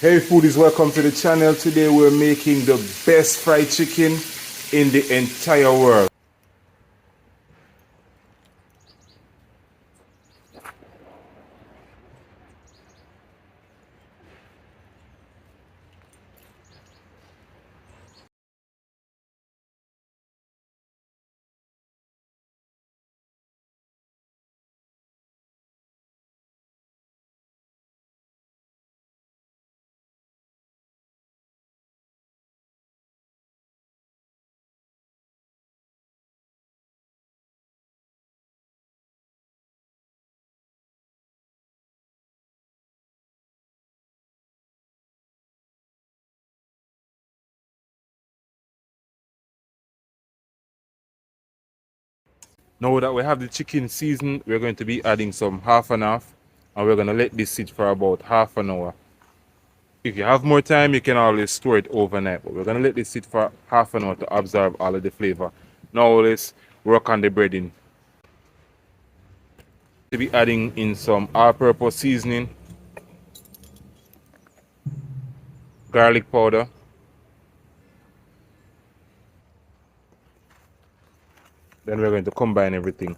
Hey foodies, welcome to the channel. Today we're making the best fried chicken in the entire world. Now that we have the chicken seasoned, we're going to be adding some half and half, and we're going to let this sit for about half an hour. If you have more time, you can always store it overnight, but we're going to let this sit for half an hour to absorb all of the flavor. Now let's work on the breading. To be adding in some all-purpose seasoning, garlic powder, then we're going to combine everything.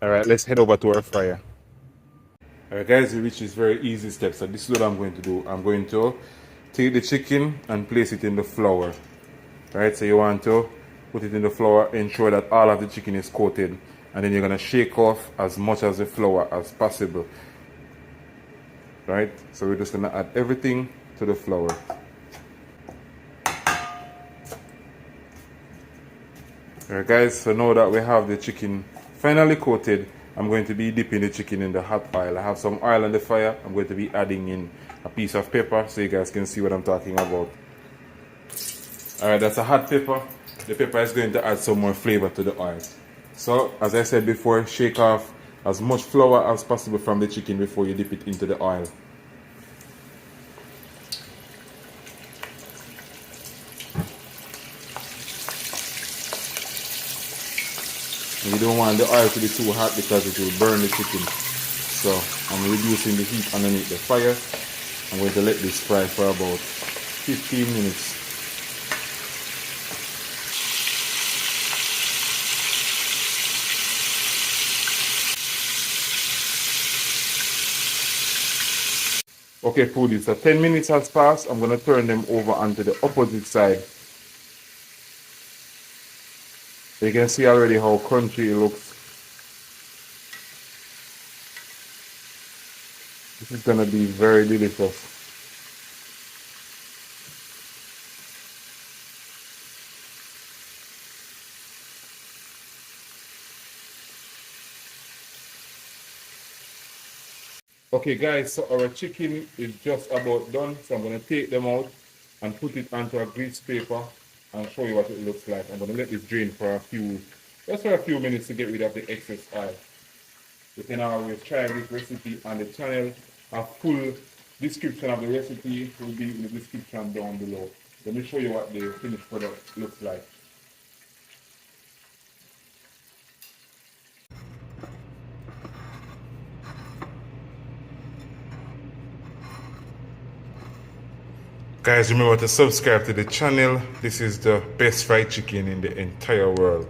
Alright, let's head over to our fryer. Alright guys, we reach this very easy step. So this is what I'm going to do. I'm going to take the chicken and place it in the flour. Right, so you want to put it in the flour, ensure that all of the chicken is coated, and then you're going to shake off as much of the flour as possible. Right, so we're just going to add everything to the flour. Alright guys, so now that we have the chicken finally coated, I'm going to be dipping the chicken in the hot oil. I have some oil on the fire. I'm going to be adding in a piece of pepper so you guys can see what I'm talking about. Alright, that's a hot pepper. The pepper is going to add some more flavor to the oil. So, as I said before, shake off as much flour as possible from the chicken before you dip it into the oil. You don't want the oil to be too hot because it will burn the chicken. So I'm reducing the heat underneath the fire. I'm going to let this fry for about 15 minutes. Okay foodies, so 10 minutes has passed. I'm going to turn them over onto the opposite side. You can see already how crunchy it looks. This is going to be very delicious. Okay guys, so our chicken is just about done. So I'm going to take them out and put it onto a grease paper and show you what it looks like. I'm going to let this drain for just for a few minutes to get rid of the excess oil. You can always try this recipe on the channel. A full description of the recipe will be in the description down below. Let me show you what the finished product looks like. Guys, remember to subscribe to the channel. This is the best fried chicken in the entire world.